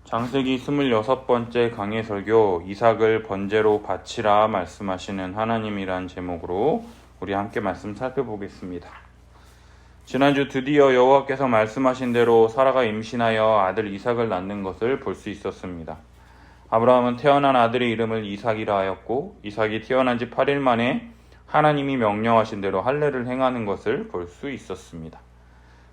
창세기 26번째 강해 설교 이삭을 번제로 바치라 말씀하시는 하나님이란 제목으로 우리 함께 말씀 살펴보겠습니다. 지난주 드디어 여호와께서 말씀하신 대로 사라가 임신하여 아들 이삭을 낳는 것을 볼 수 있었습니다. 아브라함은 태어난 아들의 이름을 이삭이라 하였고 이삭이 태어난 지 8일 만에 하나님이 명령하신 대로 할례를 행하는 것을 볼 수 있었습니다.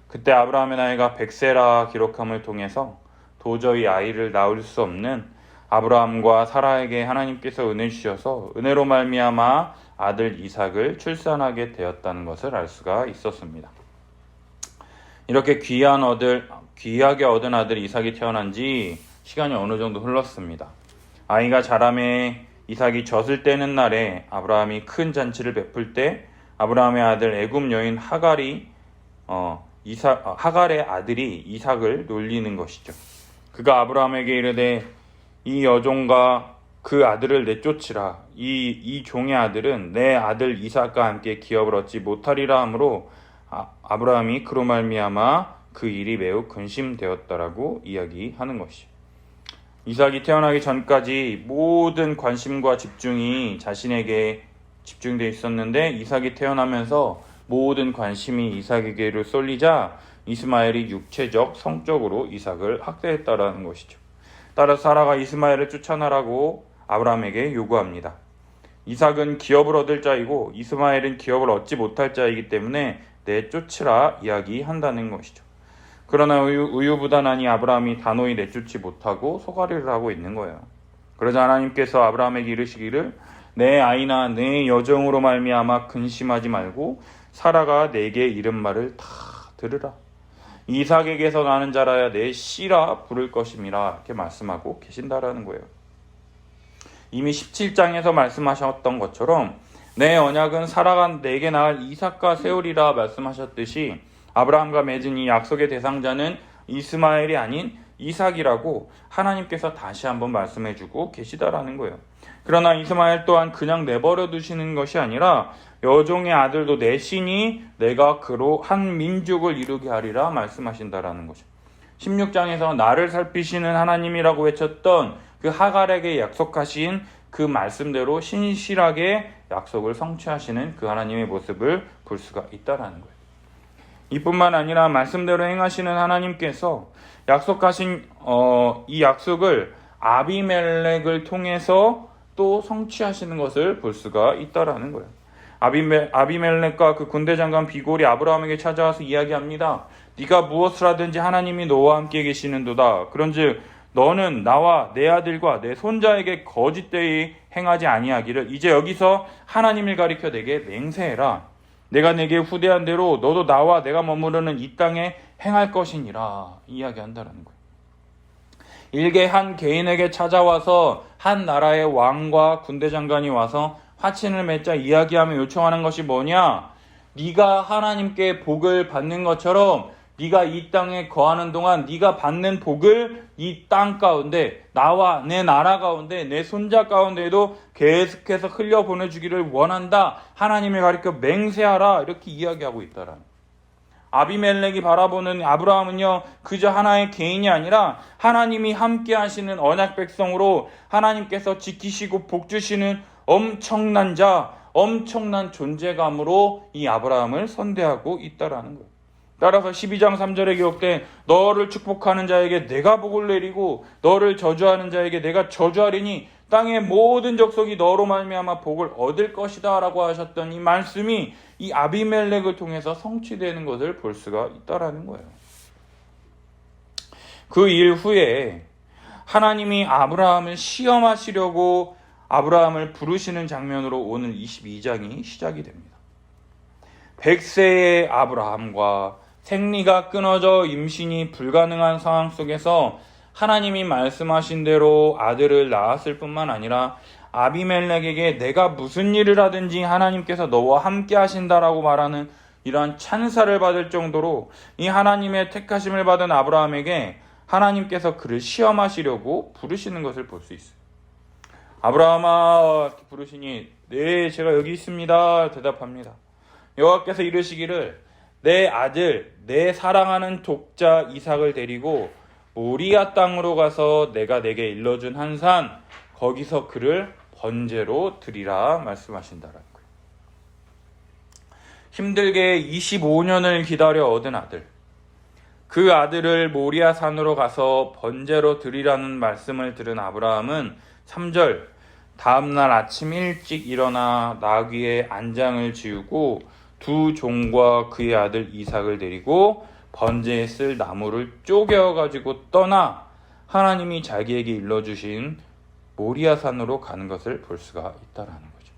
그때 아브라함의 나이가 100세라 기록함을 통해서 도저히 아이를 낳을 수 없는 아브라함과 사라에게 하나님께서 은혜 주셔서 은혜로 말미암아 아들 이삭을 출산하게 되었다는 것을 알 수가 있었습니다. 이렇게 귀하게 얻은 아들 이삭이 태어난 지 시간이 어느 정도 흘렀습니다. 아이가 자라매 이삭이 젖을 떼는 날에 아브라함이 큰 잔치를 베풀 때 아브라함의 아들 애굽 여인 하갈의 아들이 이삭을 놀리는 것이죠. 그가 아브라함에게 이르되 이 여종과 그 아들을 내쫓으라. 이 종의 아들은 내 아들 이삭과 함께 기업을 얻지 못하리라 하므로 아브라함이 그로 말미암아 그 일이 매우 근심되었다라고 이야기하는 것이죠. 이삭이 태어나기 전까지 모든 관심과 집중이 자신에게 집중되어 있었는데 이삭이 태어나면서 모든 관심이 이삭에게로 쏠리자 이스마엘이 육체적, 성적으로 이삭을 학대했다라는 것이죠. 따라서 사라가 이스마엘을 쫓아내라고 아브라함에게 요구합니다. 이삭은 기업을 얻을 자이고 이스마엘은 기업을 얻지 못할 자이기 때문에 내쫓으라 이야기한다는 것이죠. 그러나 우유부단하니 아브라함이 단호히 내쫓지 못하고 소가리를 하고 있는 거예요. 그러자 하나님께서 아브라함에게 이르시기를 내 아이나 내 여종으로 말미암아 근심하지 말고 사라가 내게 이른 말을 다 들으라. 이삭에게서 나는 자라야 내 씨라 부를 것임이라 이렇게 말씀하고 계신다라는 거예요. 이미 17장에서 말씀하셨던 것처럼 내 언약은 사라가 내게 낳을 이삭과 세우리라 말씀하셨듯이 아브라함과 맺은 이 약속의 대상자는 이스마엘이 아닌 이삭이라고 하나님께서 다시 한번 말씀해주고 계시다라는 거예요. 그러나 이스마엘 또한 그냥 내버려 두시는 것이 아니라 여종의 아들도 내시니 내가 그로 한 민족을 이루게 하리라 말씀하신다라는 거죠. 16장에서 나를 살피시는 하나님이라고 외쳤던 그 하갈에게 약속하신 그 말씀대로 신실하게 약속을 성취하시는 그 하나님의 모습을 볼 수가 있다라는 거예요. 이뿐만 아니라 말씀대로 행하시는 하나님께서 약속하신 이 약속을 아비멜렉을 통해서 또 성취하시는 것을 볼 수가 있다라는 거예요. 아비멜렉과 그 군대 장관 비골이 아브라함에게 찾아와서 이야기합니다. 네가 무엇을 하든지 하나님이 너와 함께 계시는도다. 그런즉 너는 나와 내 아들과 내 손자에게 거짓되이 행하지 아니하기를 이제 여기서 하나님을 가리켜 내게 맹세해라. 내가 내게 후대한 대로 너도 나와 내가 머무르는 이 땅에 행할 것이니라 이야기한다는 거예요. 일개 한 개인에게 찾아와서 한 나라의 왕과 군대 장관이 와서 화친을 맺자 이야기하며 요청하는 것이 뭐냐? 네가 하나님께 복을 받는 것처럼 네가 이 땅에 거하는 동안 네가 받는 복을 이 땅 가운데 나와 내 나라 가운데 내 손자 가운데에도 계속해서 흘려보내주기를 원한다. 하나님을 가리켜 맹세하라. 이렇게 이야기하고 있다라는. 아비멜렉이 바라보는 아브라함은요 그저 하나의 개인이 아니라 하나님이 함께 하시는 언약 백성으로 하나님께서 지키시고 복주시는 엄청난 자, 엄청난 존재감으로 이 아브라함을 선대하고 있다라는 거예요. 따라서 12장 3절에 기록된 너를 축복하는 자에게 내가 복을 내리고 너를 저주하는 자에게 내가 저주하리니 땅의 모든 족속이 너로 말미암아 복을 얻을 것이다 라고 하셨던 이 말씀이 이 아비멜렉을 통해서 성취되는 것을 볼 수가 있다라는 거예요. 그 일 후에 하나님이 아브라함을 시험하시려고 아브라함을 부르시는 장면으로 오늘 22장이 시작이 됩니다. 100세의 아브라함과 생리가 끊어져 임신이 불가능한 상황 속에서 하나님이 말씀하신 대로 아들을 낳았을 뿐만 아니라 아비멜렉에게 내가 무슨 일을 하든지 하나님께서 너와 함께 하신다라고 말하는 이러한 찬사를 받을 정도로 이 하나님의 택하심을 받은 아브라함에게 하나님께서 그를 시험하시려고 부르시는 것을 볼 수 있어요. 아브라함아 이렇게 부르시니 네 제가 여기 있습니다 대답합니다. 여호와께서 이르시기를 내 아들 내 사랑하는 독자 이삭을 데리고 모리아 땅으로 가서 내가 내게 일러준 한 산 거기서 그를 번제로 드리라 말씀하신다라는 거예요. 힘들게 25년을 기다려 얻은 아들, 그 아들을 모리아 산으로 가서 번제로 드리라는 말씀을 들은 아브라함은 3절, 다음날 아침 일찍 일어나 나귀의 안장을 지우고 두 종과 그의 아들 이삭을 데리고 번제에 쓸 나무를 쪼개어가지고 떠나 하나님이 자기에게 일러주신 모리아 산으로 가는 것을 볼 수가 있다라는 거죠.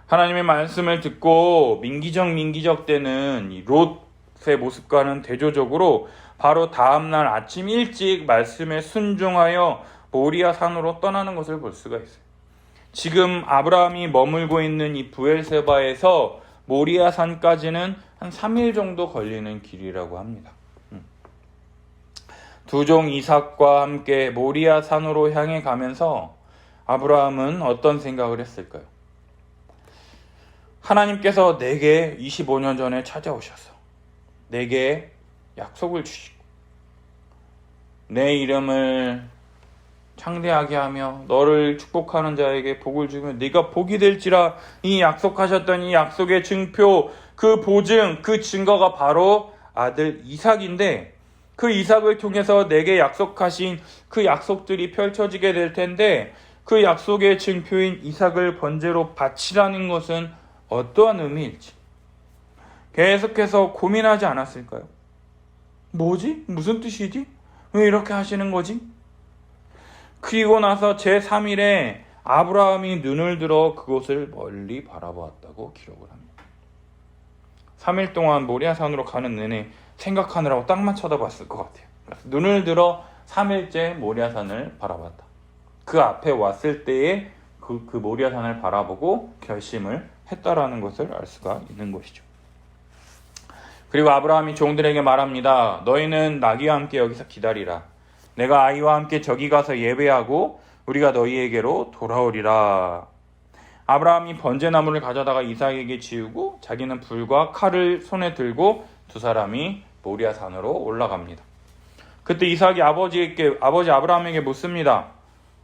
하나님의 말씀을 듣고 민기적 되는 이 롯의 모습과는 대조적으로 바로 다음날 아침 일찍 말씀에 순종하여 모리아 산으로 떠나는 것을 볼 수가 있어요. 지금 아브라함이 머물고 있는 이 브엘세바에서 모리아 산까지는 한 3일 정도 걸리는 길이라고 합니다. 두 종 이삭과 함께 모리아 산으로 향해 가면서 아브라함은 어떤 생각을 했을까요? 하나님께서 내게 25년 전에 찾아오셔서 내게 약속을 주시고 내 이름을 창대하게 하며 너를 축복하는 자에게 복을 주며 네가 복이 될지라, 이 약속하셨던 이 약속의 증표, 그 보증, 그 증거가 바로 아들 이삭인데, 그 이삭을 통해서 내게 약속하신 그 약속들이 펼쳐지게 될 텐데, 그 약속의 증표인 이삭을 번제로 바치라는 것은 어떠한 의미일지 계속해서 고민하지 않았을까요? 뭐지? 무슨 뜻이지? 왜 이렇게 하시는 거지? 그리고 나서 제3일에 아브라함이 눈을 들어 그곳을 멀리 바라보았다고 기록을 합니다. 3일 동안 모리아산으로 가는 내내 생각하느라고 땅만 쳐다봤을 것 같아요. 눈을 들어 3일째 모리아산을 바라봤다. 그 앞에 왔을 때에 그 모리아산을 바라보고 결심을 했다라는 것을 알 수가 있는 것이죠. 그리고 아브라함이 종들에게 말합니다. 너희는 나귀와 함께 여기서 기다리라. 내가 아이와 함께 저기 가서 예배하고 우리가 너희에게로 돌아오리라. 아브라함이 번제나무를 가져다가 이삭에게 지우고 자기는 불과 칼을 손에 들고 두 사람이 모리아 산으로 올라갑니다. 그때 이삭이 아버지 아브라함에게 묻습니다.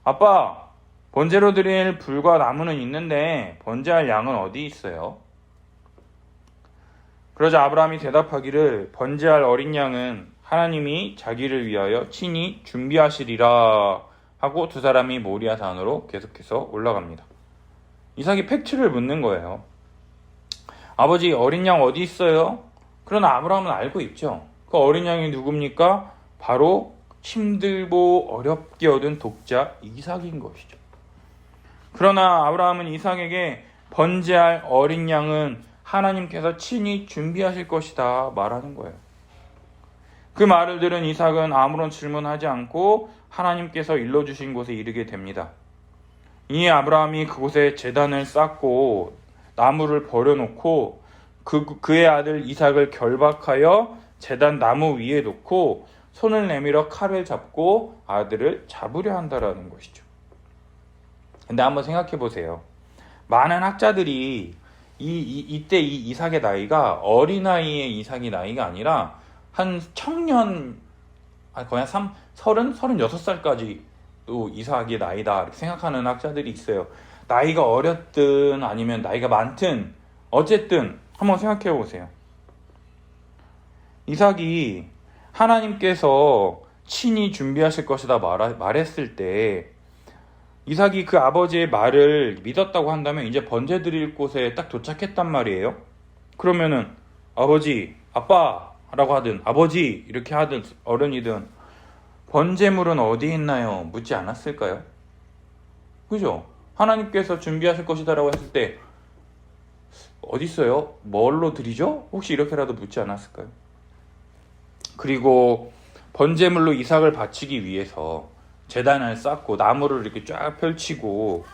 아빠, 번제로 드릴 불과 나무는 있는데 번제할 양은 어디 있어요? 그러자 아브라함이 대답하기를 번제할 어린 양은 하나님이 자기를 위하여 친히 준비하시리라 하고 두 사람이 모리아 산으로 계속해서 올라갑니다. 이삭이 팩트를 묻는 거예요. 아버지, 어린 양 어디 있어요? 그러나 아브라함은 알고 있죠. 그 어린 양이 누굽니까? 바로 힘들고 어렵게 얻은 독자 이삭인 것이죠. 그러나 아브라함은 이삭에게 번제할 어린 양은 하나님께서 친히 준비하실 것이다 말하는 거예요. 그 말을 들은 이삭은 아무런 질문하지 않고 하나님께서 일러주신 곳에 이르게 됩니다. 이에 아브라함이 그곳에 제단을 쌓고 나무를 버려놓고 그의 아들 이삭을 결박하여 제단 나무 위에 놓고 손을 내밀어 칼을 잡고 아들을 잡으려 한다라는 것이죠. 근데 한번 생각해 보세요. 많은 학자들이 이때 이 이삭의 나이가 어린아이의 이삭의 나이가 아니라 한 청년, 거의 한 36살까지 또 이삭의 나이다 이렇게 생각하는 학자들이 있어요. 나이가 어렸든 아니면 나이가 많든 어쨌든 한번 생각해 보세요. 이삭이 하나님께서 친히 준비하실 것이다 말했을 때 이삭이 그 아버지의 말을 믿었다고 한다면 이제 번제 드릴 곳에 딱 도착했단 말이에요. 그러면은 아버지, 아빠 라고 하든 아버지 이렇게 하든 어른이든 번제물은 어디 있나요? 묻지 않았을까요? 그죠? 하나님께서 준비하실 것이다 라고 했을 때 어디 있어요? 뭘로 드리죠? 혹시 이렇게라도 묻지 않았을까요? 그리고 번제물로 이삭을 바치기 위해서 제단을 쌓고 나무를 이렇게 쫙 펼치고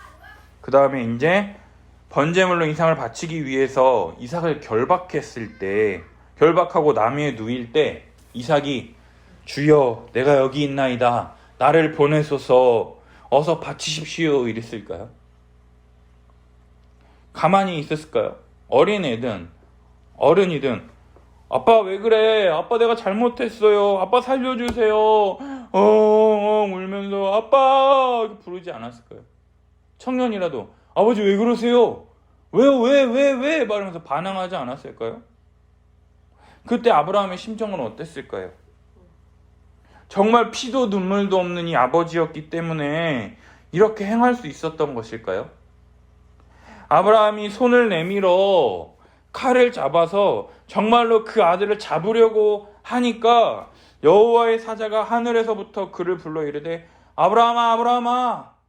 그 다음에 이제 번제물로 이삭을 바치기 위해서 이삭을 결박했을 때 결박하고 나무에 누일 때 이삭이 주여 내가 여기 있나이다 나를 보내소서 어서 바치십시오 이랬을까요? 가만히 있었을까요? 어린애든 어른이든 아빠 왜 그래? 아빠 내가 잘못했어요. 아빠 살려주세요. 울면서 아빠 이렇게 부르지 않았을까요? 청년이라도 아버지 왜 그러세요? 왜요? 왜? 말하면서 반항하지 않았을까요? 그때 아브라함의 심정은 어땠을까요? 정말 피도 눈물도 없는 이 아버지였기 때문에 이렇게 행할 수 있었던 것일까요? 아브라함이 손을 내밀어 칼을 잡아서 정말로 그 아들을 잡으려고 하니까 여호와의 사자가 하늘에서부터 그를 불러 이르되 아브라함아 아브라함아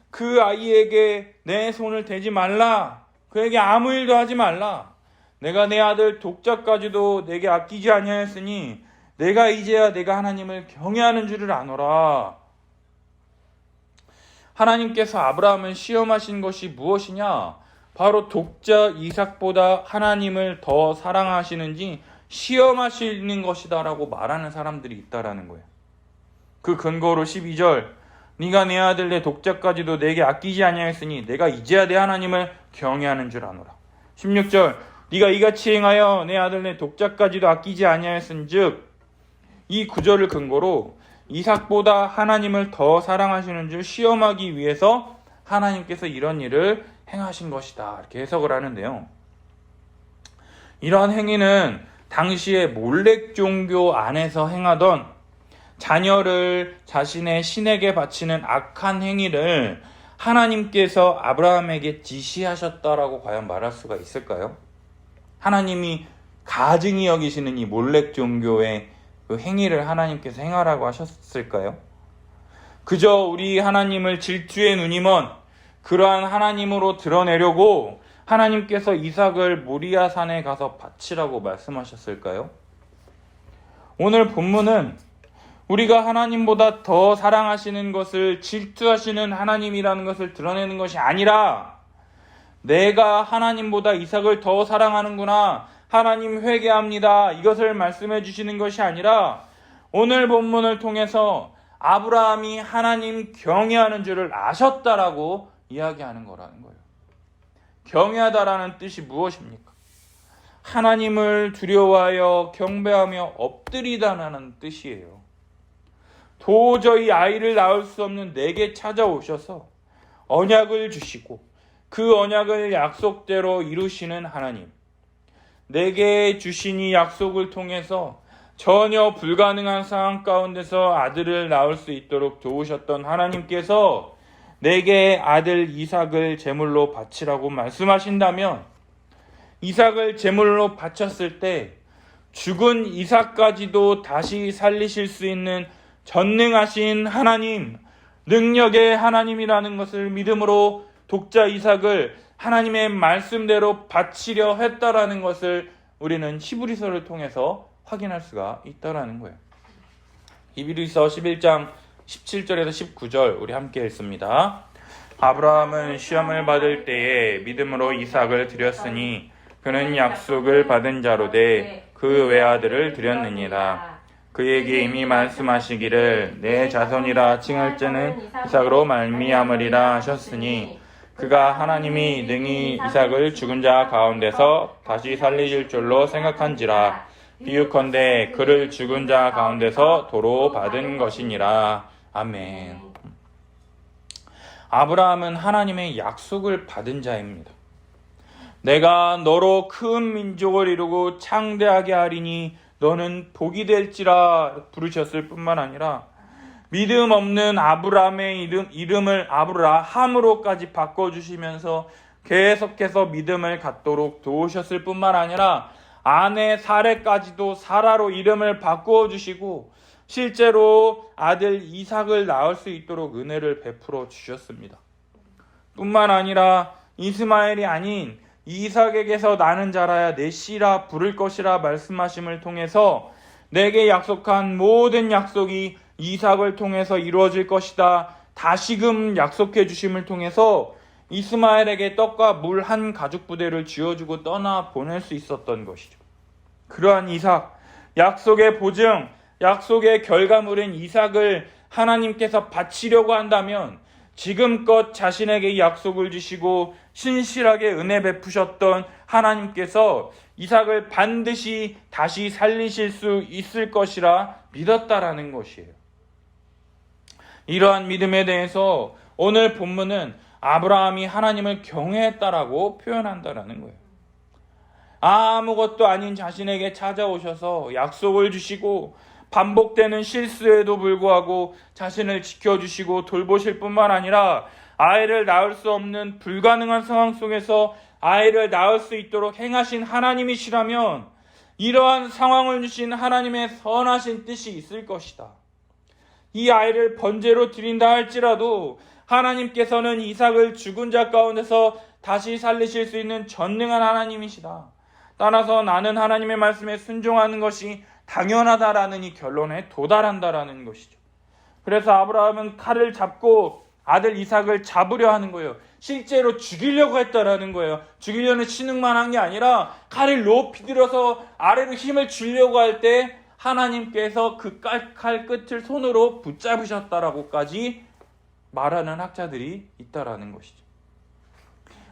그 아이에게 내 손을 대지 말라. 그에게 아무 일도 하지 말라. 내가 내 아들 독자까지도 내게 아끼지 아니하였으니 내가 이제야 내가 하나님을 경외하는 줄을 아노라. 하나님께서 아브라함을 시험하신 것이 무엇이냐? 바로 독자 이삭보다 하나님을 더 사랑하시는지 시험하시는 것이다 라고 말하는 사람들이 있다라는 거예요. 그 근거로 12절 네가 내 아들 내 독자까지도 내게 아끼지 아니하였으니 내가 이제야 내 하나님을 경외하는 줄 아노라. 16절 네가 이같이 행하여 내 아들 내 독자까지도 아끼지 아니하였은즉 이 구절을 근거로 이삭보다 하나님을 더 사랑하시는 줄 시험하기 위해서 하나님께서 이런 일을 행하신 것이다 이렇게 해석을 하는데요. 이러한 행위는 당시에 몰렉 종교 안에서 행하던 자녀를 자신의 신에게 바치는 악한 행위를 하나님께서 아브라함에게 지시하셨다라고 과연 말할 수가 있을까요? 하나님이 가증히 여기시는 이 몰렉 종교의 그 행위를 하나님께서 행하라고 하셨을까요? 그저 우리 하나님을 질투의 눈이 먼 그러한 하나님으로 드러내려고 하나님께서 이삭을 모리아 산에 가서 바치라고 말씀하셨을까요? 오늘 본문은 우리가 하나님보다 더 사랑하시는 것을 질투하시는 하나님이라는 것을 드러내는 것이 아니라 내가 하나님보다 이삭을 더 사랑하는구나, 하나님 회개합니다, 이것을 말씀해 주시는 것이 아니라 오늘 본문을 통해서 아브라함이 하나님 경외하는 줄을 아셨다라고 이야기하는 거라는 거예요. 경외하다라는 뜻이 무엇입니까? 하나님을 두려워하여 경배하며 엎드리다라는 뜻이에요. 도저히 아이를 낳을 수 없는 내게 찾아오셔서 언약을 주시고 그 언약을 약속대로 이루시는 하나님, 내게 주신 이 약속을 통해서 전혀 불가능한 상황 가운데서 아들을 낳을 수 있도록 도우셨던 하나님께서 내게 아들 이삭을 제물로 바치라고 말씀하신다면 이삭을 제물로 바쳤을 때 죽은 이삭까지도 다시 살리실 수 있는 전능하신 하나님, 능력의 하나님이라는 것을 믿음으로 독자 이삭을 하나님의 말씀대로 바치려 했다라는 것을 우리는 히브리서를 통해서 확인할 수가 있다라는 거예요. 히브리서 11장 17절에서 19절 우리 함께 읽습니다. 아브라함은 시험을 받을 때에 믿음으로 이삭을 드렸으니 그는 약속을 받은 자로 돼 그 외아들을 드렸느니라. 그에게 이미 말씀하시기를 내 자손이라 칭할 자는 이삭으로 말미암으리라 하셨으니 그가 하나님이 능히 이삭을 죽은 자 가운데서 다시 살리실 줄로 생각한지라. 비유컨대 그를 죽은 자 가운데서 도로 받은 것이니라. 아멘. 아브라함은 하나님의 약속을 받은 자입니다. 내가 너로 큰 민족을 이루고 창대하게 하리니 너는 복이 될지라 부르셨을 뿐만 아니라 믿음 없는 아브라함의 이름을 아브라함으로까지 바꿔주시면서 계속해서 믿음을 갖도록 도우셨을 뿐만 아니라 아내 사레까지도 사라로 이름을 바꾸어주시고 실제로 아들 이삭을 낳을 수 있도록 은혜를 베풀어 주셨습니다. 뿐만 아니라 이스마엘이 아닌 이삭에게서 나는 자라야 내 씨라 부를 것이라 말씀하심을 통해서 내게 약속한 모든 약속이 이삭을 통해서 이루어질 것이다 다시금 약속해 주심을 통해서 이스마엘에게 떡과 물 한 가죽 부대를 쥐어주고 떠나 보낼 수 있었던 것이죠. 그러한 이삭, 약속의 보증, 약속의 결과물인 이삭을 하나님께서 바치려고 한다면 지금껏 자신에게 약속을 주시고 신실하게 은혜 베푸셨던 하나님께서 이삭을 반드시 다시 살리실 수 있을 것이라 믿었다라는 것이에요. 이러한 믿음에 대해서 오늘 본문은 아브라함이 하나님을 경외했다라고 표현한다라는 거예요. 아무것도 아닌 자신에게 찾아오셔서 약속을 주시고 반복되는 실수에도 불구하고 자신을 지켜주시고 돌보실 뿐만 아니라 아이를 낳을 수 없는 불가능한 상황 속에서 아이를 낳을 수 있도록 행하신 하나님이시라면 이러한 상황을 주신 하나님의 선하신 뜻이 있을 것이다. 이 아이를 번제로 드린다 할지라도 하나님께서는 이삭을 죽은 자 가운데서 다시 살리실 수 있는 전능한 하나님이시다. 따라서 나는 하나님의 말씀에 순종하는 것이 당연하다라는 이 결론에 도달한다라는 것이죠. 그래서 아브라함은 칼을 잡고 아들 이삭을 잡으려 하는 거예요. 실제로 죽이려고 했다라는 거예요. 죽이려는 신용만 한 게 아니라 칼을 높이 들어서 아래로 힘을 주려고 할 때 하나님께서 그 칼 끝을 손으로 붙잡으셨다라고까지 말하는 학자들이 있다라는 것이죠.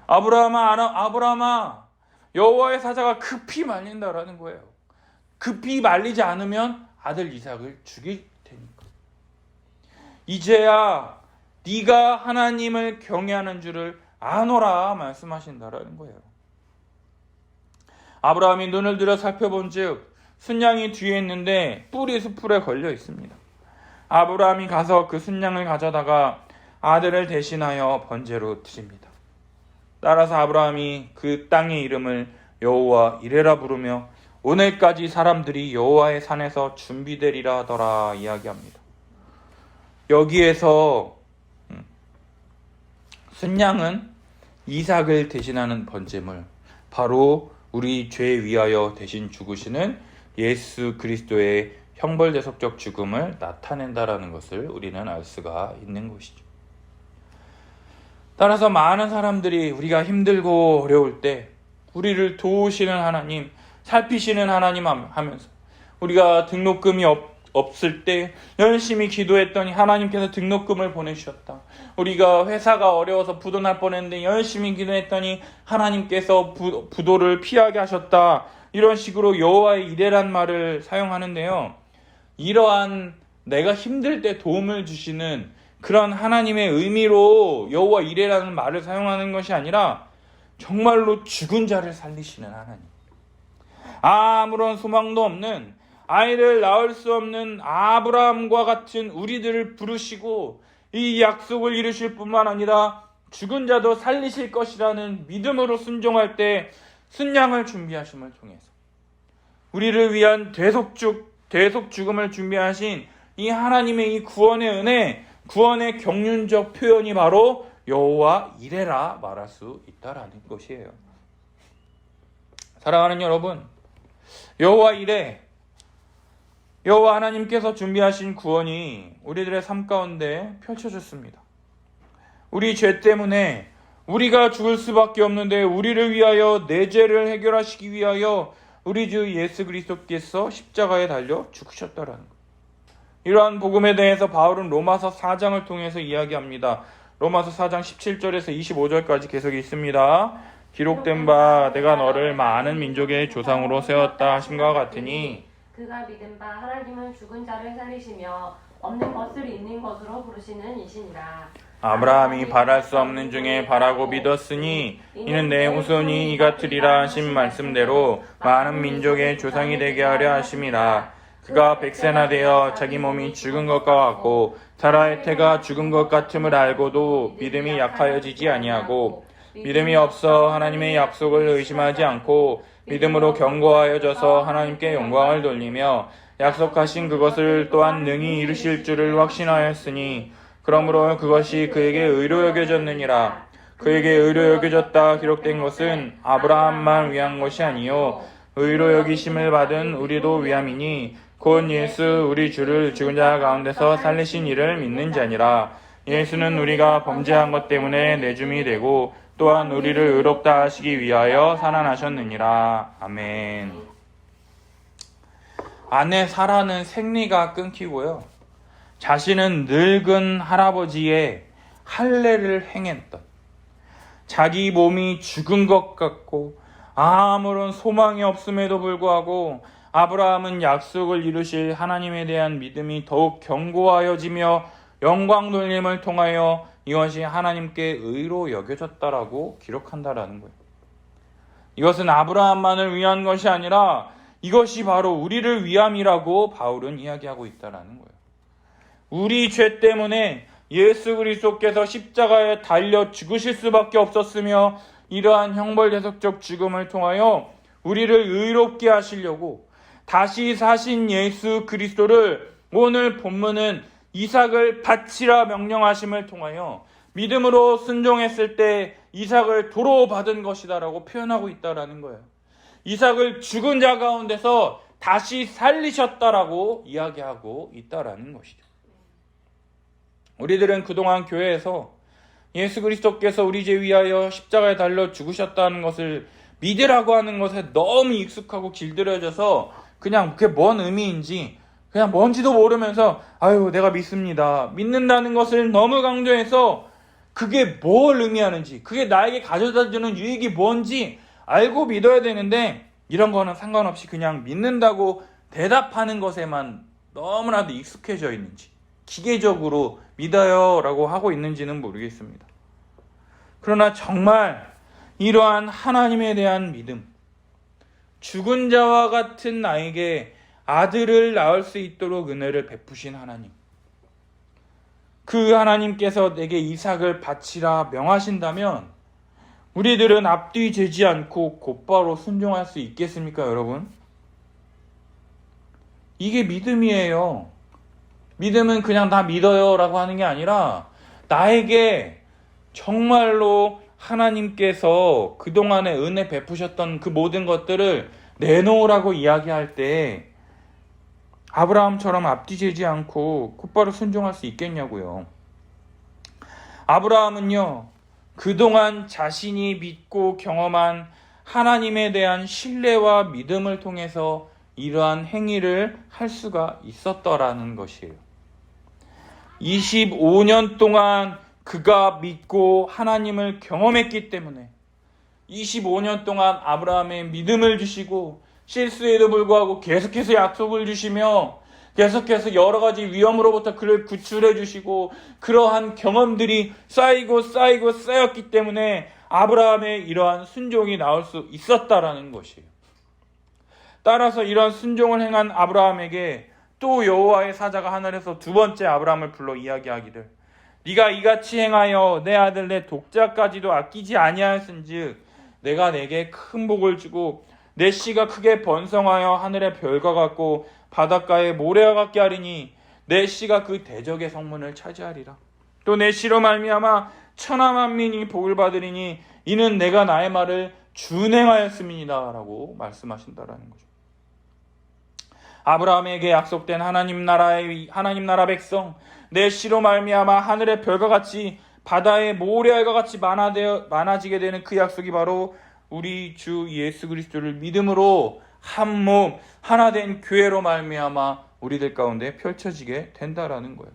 아브라함아, 여호와의 사자가 급히 말린다라는 거예요. 급히 말리지 않으면 아들 이삭을 죽일 테니까. 이제야 네가 하나님을 경외하는 줄을 아노라 말씀하신다라는 거예요. 아브라함이 눈을 들어 살펴본즉 순양이 뒤에 있는데 뿔이 수풀에 걸려 있습니다. 아브라함이 가서 그 순양을 가져다가 아들을 대신하여 번제로 드립니다. 따라서 아브라함이 그 땅의 이름을 여호와 이레라 부르며 오늘까지 사람들이 여호와의 산에서 준비되리라 하더라 이야기합니다. 여기에서 순양은 이삭을 대신하는 번제물, 바로 우리 죄 위하여 대신 죽으시는 예수 그리스도의 형벌대속적 죽음을 나타낸다라는 것을 우리는 알 수가 있는 것이죠. 따라서 많은 사람들이 우리가 힘들고 어려울 때 우리를 도우시는 하나님, 살피시는 하나님 하면서 우리가 등록금이 없을 때 열심히 기도했더니 하나님께서 등록금을 보내주셨다. 우리가 회사가 어려워서 부도 날 뻔했는데 열심히 기도했더니 하나님께서 부도를 피하게 하셨다. 이런 식으로 여호와의 이레란 말을 사용하는데요. 이러한 내가 힘들 때 도움을 주시는 그런 하나님의 의미로 여호와 이레라는 말을 사용하는 것이 아니라 정말로 죽은 자를 살리시는 하나님. 아무런 소망도 없는 아이를 낳을 수 없는 아브라함과 같은 우리들을 부르시고 이 약속을 이루실 뿐만 아니라 죽은 자도 살리실 것이라는 믿음으로 순종할 때 순양을 준비하심을 통해서 우리를 위한 대속 죽음을 준비하신 이 하나님의 이 구원의 은혜, 구원의 경륜적 표현이 바로 여호와 이레라 말할 수 있다라는 것이에요. 사랑하는 여러분, 여호와 이레, 여호와 하나님께서 준비하신 구원이 우리들의 삶 가운데 펼쳐졌습니다. 우리 죄 때문에 우리가 죽을 수밖에 없는데 우리를 위하여 내 죄를 해결하시기 위하여 우리 주 예수 그리스도께서 십자가에 달려 죽으셨다라는 것. 이러한 복음에 대해서 바울은 로마서 4장을 통해서 이야기합니다. 로마서 4장 17절에서 25절까지 계속 있습니다. 기록된 바 내가 너를 많은 민족의 조상으로 세웠다 하심과 같으니 그가 믿은 바 하나님은 죽은 자를 살리시며 없는 것을 있는 것으로 부르시는 이시니라. 아브라함이 바랄 수 없는 중에 바라고 믿었으니 이는 내 후손이 이 같으리라 하신 말씀대로 많은 민족의 조상이 되게 하려 하심이라. 그가 백세나 되어 자기 몸이 죽은 것과 같고 사라의 태가 죽은 것 같음을 알고도 믿음이 약하여지지 아니하고 믿음이 없어 하나님의 약속을 의심하지 않고 믿음으로 견고하여져서 하나님께 영광을 돌리며 약속하신 그것을 또한 능히 이루실 줄을 확신하였으니 그러므로 그것이 그에게 의로 여겨졌느니라. 그에게 의로 여겨졌다 기록된 것은 아브라함만 위한 것이 아니요 의로 여기심을 받은 우리도 위함이니 곧 예수 우리 주를 죽은 자 가운데서 살리신 이를 믿는 자니라. 예수는 우리가 범죄한 것 때문에 내줌이 되고 또한 우리를 의롭다 하시기 위하여 살아나셨느니라. 아멘. 아내 사라는 생리가 끊기고요. 자신은 늙은 할아버지의 할례를 행했던, 자기 몸이 죽은 것 같고 아무런 소망이 없음에도 불구하고 아브라함은 약속을 이루실 하나님에 대한 믿음이 더욱 견고하여지며 영광 돌림을 통하여 이것이 하나님께 의로 여겨졌다라고 기록한다라는 거예요. 이것은 아브라함만을 위한 것이 아니라 이것이 바로 우리를 위함이라고 바울은 이야기하고 있다라는 거예요. 우리 죄 때문에 예수 그리스도께서 십자가에 달려 죽으실 수밖에 없었으며 이러한 형벌대속적 죽음을 통하여 우리를 의롭게 하시려고 다시 사신 예수 그리스도를 오늘 본문은 이삭을 바치라 명령하심을 통하여 믿음으로 순종했을 때 이삭을 도로 받은 것이다라고 표현하고 있다라는 거예요. 이삭을 죽은 자 가운데서 다시 살리셨다라고 이야기하고 있다라는 것이죠. 우리들은 그동안 교회에서 예수 그리스도께서 우리 죄 위하여 십자가에 달려 죽으셨다는 것을 믿으라고 하는 것에 너무 익숙하고 길들여져서 그냥 그게 뭔 의미인지 그냥 뭔지도 모르면서 아유 내가 믿습니다. 믿는다는 것을 너무 강조해서 그게 뭘 의미하는지 그게 나에게 가져다주는 유익이 뭔지 알고 믿어야 되는데 이런 거는 상관없이 그냥 믿는다고 대답하는 것에만 너무나도 익숙해져 있는지 기계적으로 믿어요 라고 하고 있는지는 모르겠습니다. 그러나 정말 이러한 하나님에 대한 믿음, 죽은 자와 같은 나에게 아들을 낳을 수 있도록 은혜를 베푸신 하나님, 그 하나님께서 내게 이삭을 바치라 명하신다면 우리들은 앞뒤 재지 않고 곧바로 순종할 수 있겠습니까, 여러분? 이게 믿음이에요. 믿음은 그냥 나 믿어요 라고 하는 게 아니라 나에게 정말로 하나님께서 그동안에 은혜 베푸셨던 그 모든 것들을 내놓으라고 이야기할 때 아브라함처럼 앞뒤 재지 않고 곧바로 순종할 수 있겠냐고요. 아브라함은요, 그동안 자신이 믿고 경험한 하나님에 대한 신뢰와 믿음을 통해서 이러한 행위를 할 수가 있었더라는 것이에요. 25년 동안 그가 믿고 하나님을 경험했기 때문에 25년 동안 아브라함의 믿음을 주시고 실수에도 불구하고 계속해서 약속을 주시며 계속해서 여러 가지 위험으로부터 그를 구출해 주시고 그러한 경험들이 쌓이고 쌓였기 때문에 아브라함의 이러한 순종이 나올 수 있었다라는 것이에요. 따라서 이러한 순종을 행한 아브라함에게 또 여호와의 사자가 하늘에서 두 번째 아브라함을 불러 이야기하기를 네가 이같이 행하여 내 아들 내 독자까지도 아끼지 아니하였은즉 내가 내게 큰 복을 주고 내 씨가 크게 번성하여 하늘의 별과 같고 바닷가의 모래와 같게 하리니 내 씨가 그 대적의 성문을 차지하리라. 또 내 씨로 말미암아 천하 만민이 복을 받으리니 이는 내가 나의 말을 준행하였음이니라 라고 말씀하신다라는 거죠. 아브라함에게 약속된 하나님 나라 백성, 내 씨로 말미암아 하늘의 별과 같이 바다의 모래알과 같이 많아지게 되는 그 약속이 바로 우리 주 예수 그리스도를 믿음으로 한 몸 하나 된 교회로 말미암아 우리들 가운데 펼쳐지게 된다라는 거예요.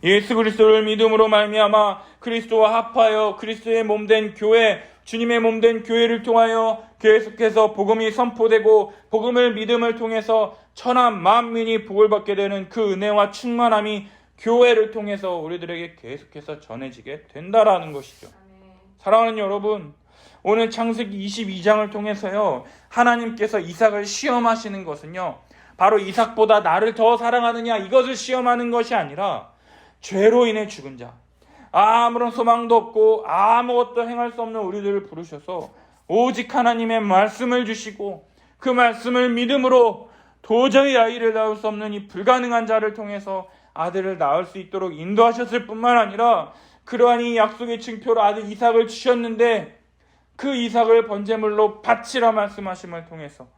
예수 그리스도를 믿음으로 말미암아 그리스도와 합하여 그리스도의 몸된 교회, 주님의 몸된 교회를 통하여 계속해서 복음이 선포되고 복음을 믿음을 통해서 천하 만민이 복을 받게 되는 그 은혜와 충만함이 교회를 통해서 우리들에게 계속해서 전해지게 된다라는 것이죠. 사랑하는 여러분, 오늘 창세기 22장을 통해서요, 하나님께서 이삭을 시험하시는 것은요, 바로 이삭보다 나를 더 사랑하느냐 이것을 시험하는 것이 아니라 죄로 인해 죽은 자, 아무런 소망도 없고 아무것도 행할 수 없는 우리들을 부르셔서 오직 하나님의 말씀을 주시고 그 말씀을 믿음으로 도저히 아이를 낳을 수 없는 이 불가능한 자를 통해서 아들을 낳을 수 있도록 인도하셨을 뿐만 아니라 그러한 이 약속의 징표로 아들 이삭을 주셨는데 그 이삭을 번제물로 바치라 말씀하심을 통해서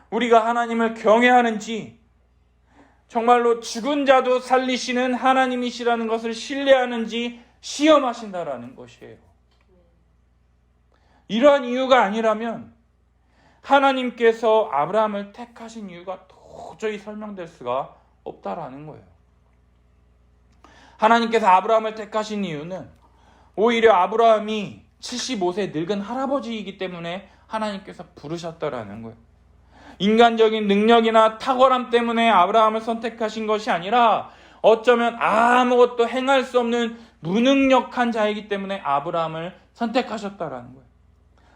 우리가 하나님을 경외하는지 정말로 죽은 자도 살리시는 하나님이시라는 것을 신뢰하는지 시험하신다라는 것이에요. 이러한 이유가 아니라면 하나님께서 아브라함을 택하신 이유가 도저히 설명될 수가 없다라는 거예요. 하나님께서 아브라함을 택하신 이유는 오히려 아브라함이 75세 늙은 할아버지이기 때문에 하나님께서 부르셨다라는 거예요. 인간적인 능력이나 탁월함 때문에 아브라함을 선택하신 것이 아니라 어쩌면 아무것도 행할 수 없는 무능력한 자이기 때문에 아브라함을 선택하셨다라는 거예요.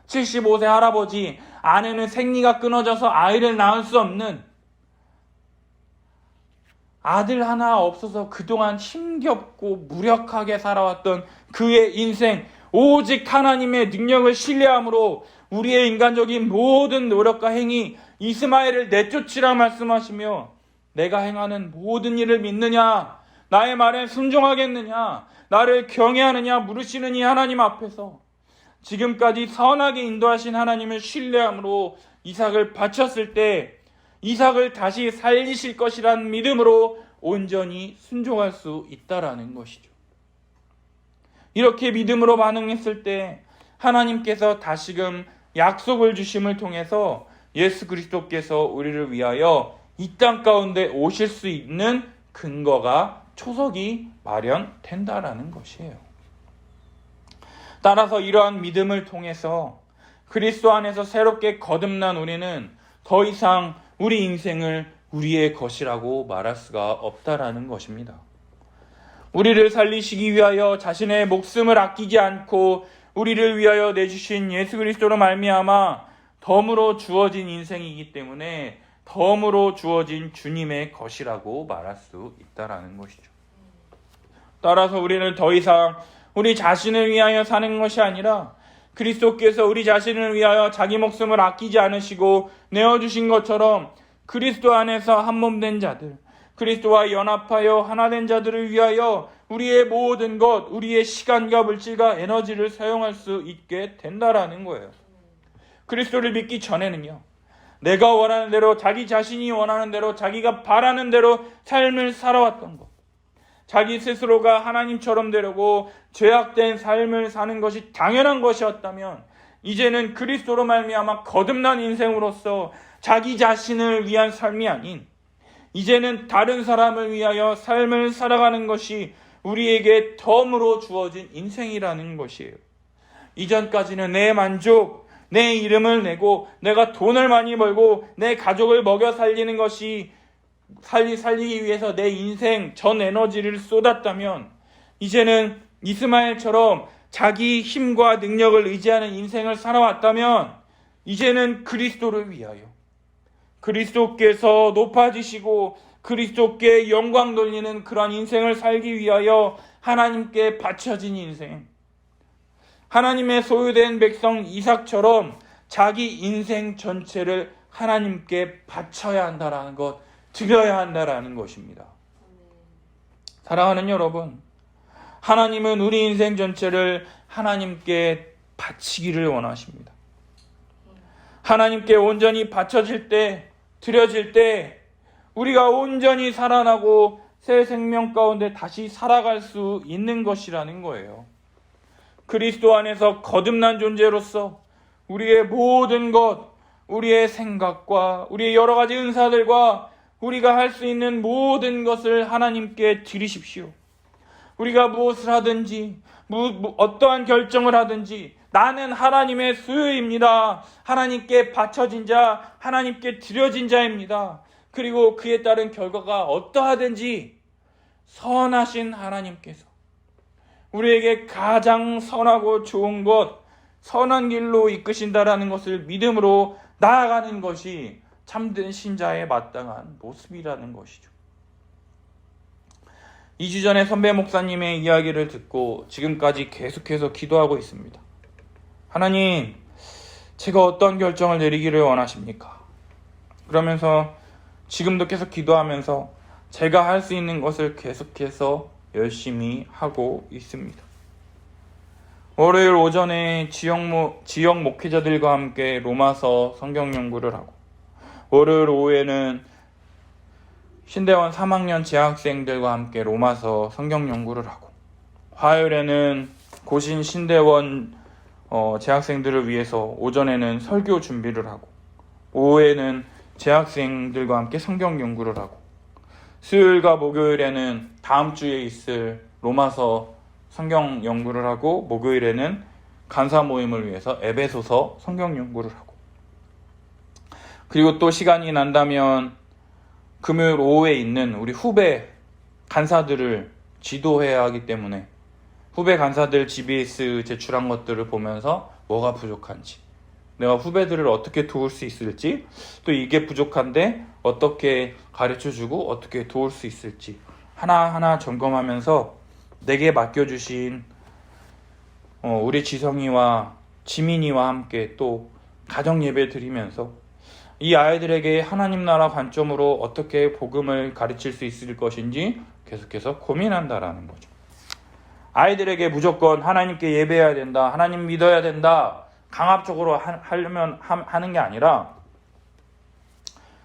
75세 할아버지, 아내는 생리가 끊어져서 아이를 낳을 수 없는, 아들 하나 없어서 그동안 힘겹고 무력하게 살아왔던 그의 인생, 오직 하나님의 능력을 신뢰함으로 우리의 인간적인 모든 노력과 행위, 이스마엘을 내쫓으라 말씀하시며, 내가 행하는 모든 일을 믿느냐, 나의 말에 순종하겠느냐, 나를 경외하느냐 물으시는 이 하나님 앞에서 지금까지 선하게 인도하신 하나님을 신뢰함으로 이삭을 바쳤을 때 이삭을 다시 살리실 것이란 믿음으로 온전히 순종할 수 있다라는 것이죠. 이렇게 믿음으로 반응했을 때 하나님께서 다시금 약속을 주심을 통해서 예수 그리스도께서 우리를 위하여 이 땅 가운데 오실 수 있는 근거가, 초석이 마련된다라는 것이에요. 따라서 이러한 믿음을 통해서 그리스도 안에서 새롭게 거듭난 우리는 더 이상 우리 인생을 우리의 것이라고 말할 수가 없다라는 것입니다. 우리를 살리시기 위하여 자신의 목숨을 아끼지 않고 우리를 위하여 내주신 예수 그리스도로 말미암아 덤으로 주어진 인생이기 때문에 덤으로 주어진 주님의 것이라고 말할 수 있다라는 것이죠. 따라서 우리는 더 이상 우리 자신을 위하여 사는 것이 아니라 그리스도께서 우리 자신을 위하여 자기 목숨을 아끼지 않으시고 내어주신 것처럼 그리스도 안에서 한몸된 자들, 그리스도와 연합하여 하나 된 자들을 위하여 우리의 모든 것, 우리의 시간과 물질과 에너지를 사용할 수 있게 된다라는 거예요. 그리스도를 믿기 전에는요, 내가 원하는 대로, 자기 자신이 원하는 대로, 자기가 바라는 대로 삶을 살아왔던 것, 자기 스스로가 하나님처럼 되려고 죄악된 삶을 사는 것이 당연한 것이었다면 이제는 그리스도로 말미암아 거듭난 인생으로서 자기 자신을 위한 삶이 아닌 이제는 다른 사람을 위하여 삶을 살아가는 것이 우리에게 덤으로 주어진 인생이라는 것이에요. 이전까지는 내 만족, 내 이름을 내고 내가 돈을 많이 벌고 내 가족을 먹여 살리는 것이 살리기 위해서 내 인생 전 에너지를 쏟았다면 이제는 이스마엘처럼 자기 힘과 능력을 의지하는 인생을 살아왔다면 이제는 그리스도를 위하여 그리스도께서 높아지시고 그리스도께 영광 돌리는 그러한 인생을 살기 위하여 하나님께 바쳐진 인생, 하나님의 소유된 백성 이삭처럼 자기 인생 전체를 하나님께 바쳐야 한다라는 것, 드려야 한다라는 것입니다. 사랑하는 여러분, 하나님은 우리 인생 전체를 하나님께 바치기를 원하십니다. 하나님께 온전히 바쳐질 때, 드려질 때 우리가 온전히 살아나고 새 생명 가운데 다시 살아갈 수 있는 것이라는 거예요. 그리스도 안에서 거듭난 존재로서 우리의 모든 것, 우리의 생각과 우리의 여러 가지 은사들과 우리가 할 수 있는 모든 것을 하나님께 드리십시오. 우리가 무엇을 하든지 어떠한 결정을 하든지 나는 하나님의 소유입니다. 하나님께 바쳐진 자, 하나님께 드려진 자입니다. 그리고 그에 따른 결과가 어떠하든지 선하신 하나님께서 우리에게 가장 선하고 좋은 것, 선한 길로 이끄신다라는 것을 믿음으로 나아가는 것이 참된 신자의 마땅한 모습이라는 것이죠. 2주 전에 선배 목사님의 이야기를 듣고 지금까지 계속해서 기도하고 있습니다. 하나님, 제가 어떤 결정을 내리기를 원하십니까? 그러면서 지금도 계속 기도하면서 제가 할 수 있는 것을 계속해서 열심히 하고 있습니다. 월요일 오전에 지역 목회자들과 함께 로마서 성경 연구를 하고, 월요일 오후에는 신대원 3학년 재학생들과 함께 로마서 성경 연구를 하고, 화요일에는 고신 신대원 재학생들을 위해서 오전에는 설교 준비를 하고, 오후에는 재학생들과 함께 성경 연구를 하고, 수요일과 목요일에는 다음 주에 있을 로마서 성경 연구를 하고 목요일에는 간사 모임을 위해서 에베소서 성경 연구를 하고, 그리고 또 시간이 난다면 금요일 오후에 있는 우리 후배 간사들을 지도해야 하기 때문에 후배 간사들 GBS 제출한 것들을 보면서 뭐가 부족한지, 내가 후배들을 어떻게 도울 수 있을지, 또 이게 부족한데 어떻게 가르쳐주고 어떻게 도울 수 있을지 하나하나 점검하면서 내게 맡겨주신 우리 지성이와 지민이와 함께 또 가정 예배 드리면서 이 아이들에게 하나님 나라 관점으로 어떻게 복음을 가르칠 수 있을 것인지 계속해서 고민한다라는 거죠. 아이들에게 무조건 하나님께 예배해야 된다, 하나님 믿어야 된다, 강압적으로 하려면 하는 게 아니라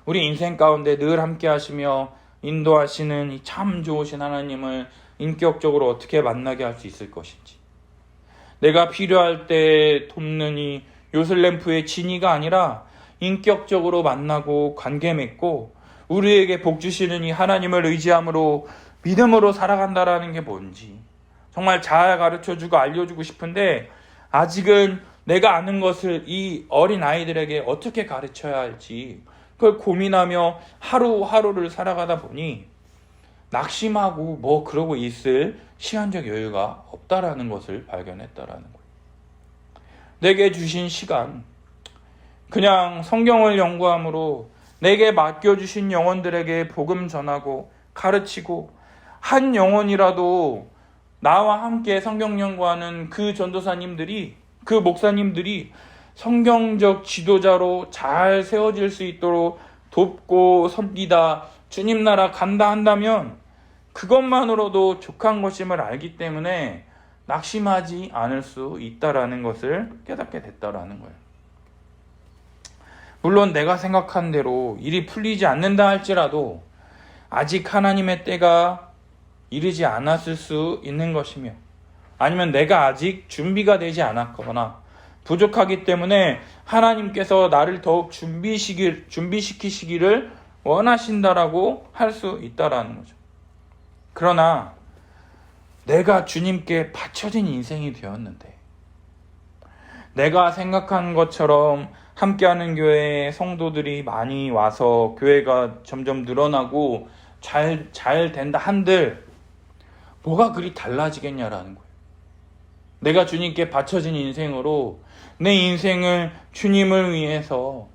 우리 인생 가운데 늘 함께 하시며 인도하시는 이 참 좋으신 하나님을 인격적으로 어떻게 만나게 할 수 있을 것인지, 내가 필요할 때 돕는 이 요슬램프의 진이가 아니라 인격적으로 만나고 관계 맺고 우리에게 복 주시는 이 하나님을 의지함으로 믿음으로 살아간다라는 게 뭔지 정말 잘 가르쳐주고 알려주고 싶은데, 아직은 내가 아는 것을 이 어린 아이들에게 어떻게 가르쳐야 할지 그걸 고민하며 하루하루를 살아가다 보니 낙심하고 뭐 그러고 있을 시간적 여유가 없다라는 것을 발견했다라는 거예요. 내게 주신 시간, 그냥 성경을 연구함으로 내게 맡겨주신 영혼들에게 복음 전하고 가르치고, 한 영혼이라도 나와 함께 성경 연구하는 그 전도사님들이, 그 목사님들이 성경적 지도자로 잘 세워질 수 있도록 돕고 섬기다 주님 나라 간다 한다면 그것만으로도 족한 것임을 알기 때문에 낙심하지 않을 수 있다라는 것을 깨닫게 됐다라는 거예요. 물론 내가 생각한 대로 일이 풀리지 않는다 할지라도 아직 하나님의 때가 이르지 않았을 수 있는 것이며, 아니면 내가 아직 준비가 되지 않았거나 부족하기 때문에 하나님께서 나를 더욱 준비시키시기를 원하신다라고 할 수 있다라는 거죠. 그러나 내가 주님께 바쳐진 인생이 되었는데, 내가 생각한 것처럼 함께하는 교회에 성도들이 많이 와서 교회가 점점 늘어나고 잘 된다 한들 뭐가 그리 달라지겠냐라는 거예요. 내가 주님께 바쳐진 인생으로 내 인생을 주님을 위해서,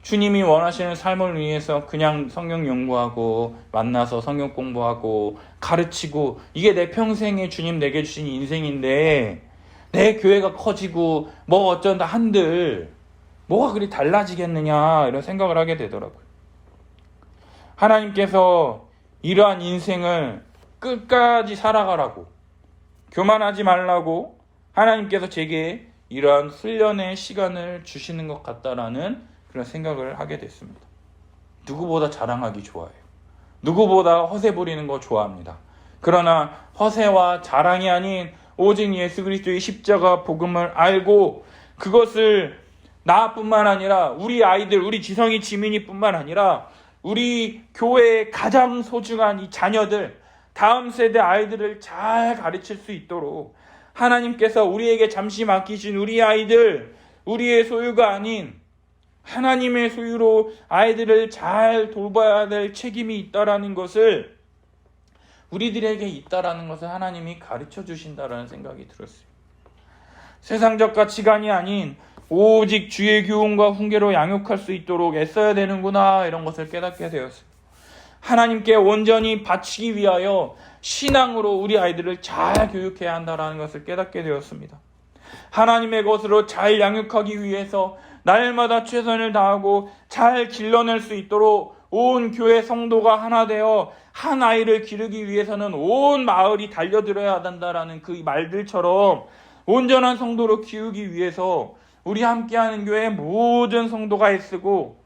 주님이 원하시는 삶을 위해서 그냥 성경 연구하고 만나서 성경 공부하고 가르치고, 이게 내 평생에 주님 내게 주신 인생인데 내 교회가 커지고 뭐 어쩐다 한들 뭐가 그리 달라지겠느냐, 이런 생각을 하게 되더라고요. 하나님께서 이러한 인생을 끝까지 살아가라고, 교만하지 말라고 하나님께서 제게 이러한 훈련의 시간을 주시는 것 같다라는 그런 생각을 하게 됐습니다. 누구보다 자랑하기 좋아해요. 누구보다 허세 부리는 거 좋아합니다. 그러나 허세와 자랑이 아닌 오직 예수 그리스도의 십자가 복음을 알고, 그것을 나뿐만 아니라 우리 아이들, 우리 지성이 지민이 뿐만 아니라 우리 교회의 가장 소중한 이 자녀들, 다음 세대 아이들을 잘 가르칠 수 있도록 하나님께서 우리에게 잠시 맡기신 우리 아이들, 우리의 소유가 아닌 하나님의 소유로 아이들을 잘 돌봐야 될 책임이 있다라는 것을, 우리들에게 있다라는 것을 하나님이 가르쳐 주신다라는 생각이 들었어요. 세상적 가치관이 아닌 오직 주의 교훈과 훈계로 양육할 수 있도록 애써야 되는구나, 이런 것을 깨닫게 되었어요. 하나님께 온전히 바치기 위하여 신앙으로 우리 아이들을 잘 교육해야 한다는 것을 깨닫게 되었습니다. 하나님의 것으로 잘 양육하기 위해서 날마다 최선을 다하고 잘 길러낼 수 있도록 온 교회 성도가 하나 되어 한 아이를 기르기 위해서는 온 마을이 달려들어야 한다라는 그 말들처럼 온전한 성도로 키우기 위해서 우리 함께하는 교회의 모든 성도가 애쓰고,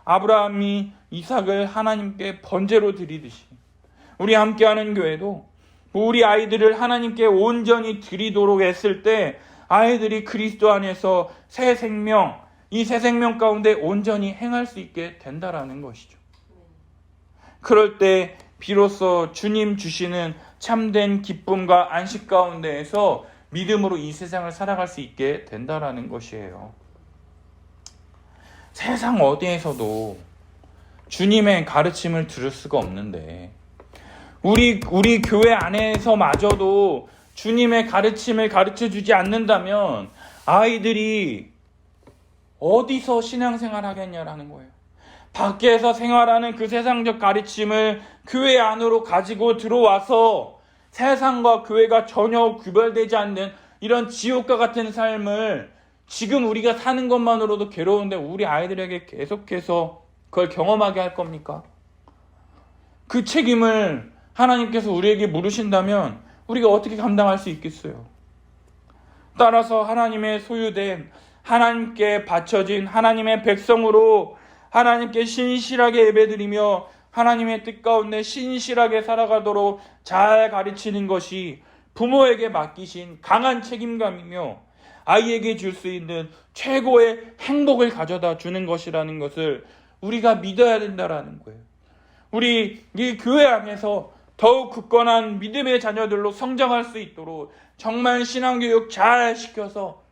아브라함이 이삭을 하나님께 번제로 드리듯이 우리 함께하는 교회도 우리 아이들을 하나님께 온전히 드리도록 했을 때 아이들이 그리스도 안에서 새 생명, 이 새 생명 가운데 온전히 행할 수 있게 된다라는 것이죠. 그럴 때 비로소 주님 주시는 참된 기쁨과 안식 가운데에서 믿음으로 이 세상을 살아갈 수 있게 된다라는 것이에요. 세상 어디에서도 주님의 가르침을 들을 수가 없는데 우리 교회 안에서마저도 주님의 가르침을 가르쳐주지 않는다면 아이들이 어디서 신앙생활 하겠냐라는 거예요. 밖에서 생활하는 그 세상적 가르침을 교회 안으로 가지고 들어와서 세상과 교회가 전혀 구별되지 않는 이런 지옥과 같은 삶을 지금 우리가 사는 것만으로도 괴로운데 우리 아이들에게 계속해서 그걸 경험하게 할 겁니까? 그 책임을 하나님께서 우리에게 물으신다면 우리가 어떻게 감당할 수 있겠어요? 따라서 하나님의 소유된, 하나님께 바쳐진 하나님의 백성으로 하나님께 신실하게 예배드리며 하나님의 뜻 가운데 신실하게 살아가도록 잘 가르치는 것이 부모에게 맡기신 강한 책임감이며 아이에게 줄 수 있는 최고의 행복을 가져다 주는 것이라는 것을 우리가 믿어야 된다라는 거예요. 우리 이 교회 안에서 더욱 굳건한 믿음의 자녀들로 성장할 수 있도록 정말 신앙교육 잘 시켜서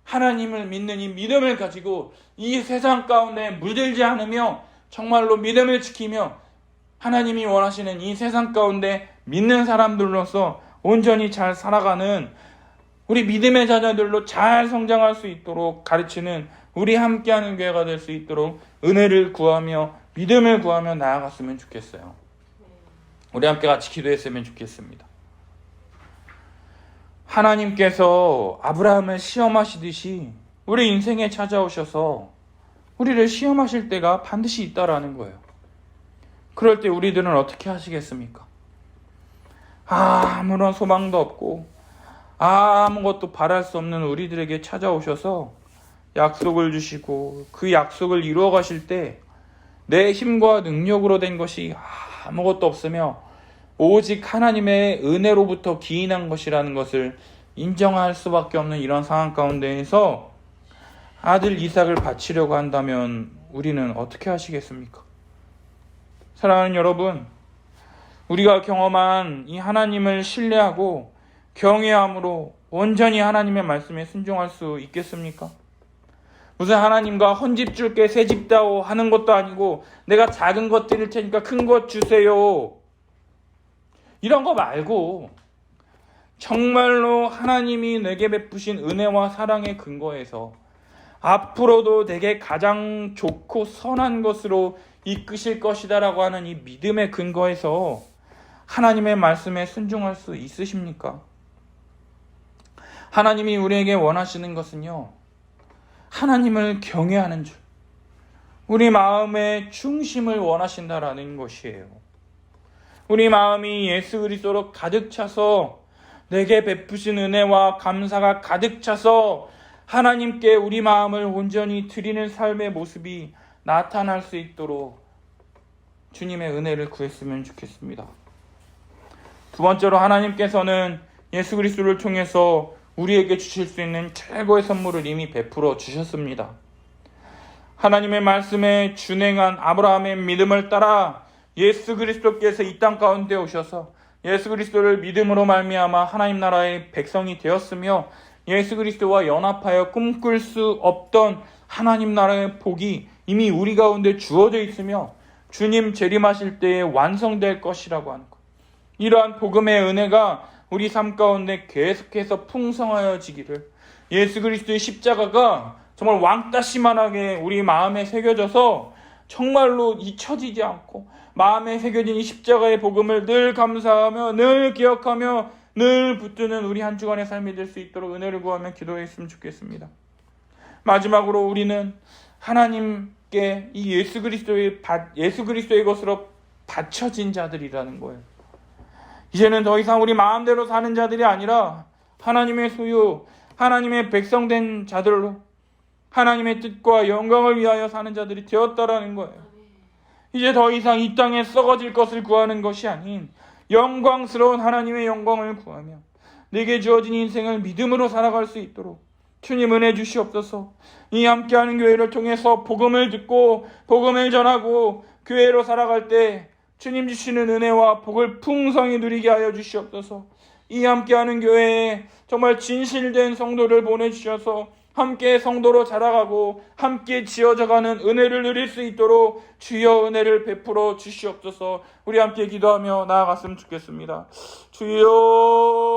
하나님을 믿는 이 믿음을 가지고 이 세상 가운데 물들지 않으며 정말로 믿음을 지키며 하나님이 원하시는 이 세상 가운데 믿는 사람들로서 온전히 잘 살아가는 우리 믿음의 자녀들로 잘 성장할 수 있도록 가르치는 우리 함께하는 교회가 될 수 있도록 은혜를 구하며 믿음을 구하며 나아갔으면 좋겠어요. 우리 함께 같이 기도했으면 좋겠습니다. 하나님께서 아브라함을 시험하시듯이 우리 인생에 찾아오셔서 우리를 시험하실 때가 반드시 있다라는 거예요. 그럴 때 우리들은 어떻게 하시겠습니까? 아무런 소망도 없고 아무것도 바랄 수 없는 우리들에게 찾아오셔서 약속을 주시고 그 약속을 이루어 가실 때 내 힘과 능력으로 된 것이 아무것도 없으며 오직 하나님의 은혜로부터 기인한 것이라는 것을 인정할 수밖에 없는 이런 상황 가운데에서 아들 이삭을 바치려고 한다면 우리는 어떻게 하시겠습니까? 사랑하는 여러분, 우리가 경험한 이 하나님을 신뢰하고 경외함으로 온전히 하나님의 말씀에 순종할 수 있겠습니까? 무슨 하나님과 헌집 줄게 새집 다오 하는 것도 아니고 내가 작은 것 드릴 테니까 큰 것 주세요. 이런 거 말고 정말로 하나님이 내게 베푸신 은혜와 사랑의 근거에서 앞으로도 내게 가장 좋고 선한 것으로 이끄실 것이다라고 하는 이 믿음의 근거에서 하나님의 말씀에 순종할 수 있으십니까? 하나님이 우리에게 원하시는 것은요, 하나님을 경외하는 줄, 우리 마음의 중심을 원하신다라는 것이에요. 우리 마음이 예수 그리스도로 가득 차서 내게 베푸신 은혜와 감사가 가득 차서 하나님께 우리 마음을 온전히 드리는 삶의 모습이 나타날 수 있도록 주님의 은혜를 구했으면 좋겠습니다. 두 번째로 하나님께서는 예수 그리스도를 통해서 우리에게 주실 수 있는 최고의 선물을 이미 베풀어 주셨습니다. 하나님의 말씀에 준행한 아브라함의 믿음을 따라 예수 그리스도께서 이 땅 가운데 오셔서 예수 그리스도를 믿음으로 말미암아 하나님 나라의 백성이 되었으며 예수 그리스도와 연합하여 꿈꿀 수 없던 하나님 나라의 복이 이미 우리 가운데 주어져 있으며 주님 재림하실 때에 완성될 것이라고 하는 것. 이러한 복음의 은혜가 우리 삶 가운데 계속해서 풍성하여지기를, 예수 그리스도의 십자가가 정말 왕따시만하게 우리 마음에 새겨져서 정말로 잊혀지지 않고 마음에 새겨진 이 십자가의 복음을 늘 감사하며 늘 기억하며 늘 붙드는 우리 한 주간의 삶이 될 수 있도록 은혜를 구하며 기도했으면 좋겠습니다. 마지막으로 우리는 하나님께 이 예수 그리스도의 것으로 바쳐진 자들이라는 거예요. 이제는 더 이상 우리 마음대로 사는 자들이 아니라 하나님의 소유, 하나님의 백성된 자들로 하나님의 뜻과 영광을 위하여 사는 자들이 되었다라는 거예요. 이제 더 이상 이 땅에 썩어질 것을 구하는 것이 아닌 영광스러운 하나님의 영광을 구하며 내게 주어진 인생을 믿음으로 살아갈 수 있도록 주님 은혜 주시옵소서. 이 함께하는 교회를 통해서 복음을 듣고 복음을 전하고 교회로 살아갈 때 주님 주시는 은혜와 복을 풍성히 누리게 하여 주시옵소서. 이 함께하는 교회에 정말 진실된 성도를 보내주셔서 함께 성도로 자라가고 함께 지어져가는 은혜를 누릴 수 있도록 주여 은혜를 베풀어 주시옵소서. 우리 함께 기도하며 나아갔으면 좋겠습니다. 주여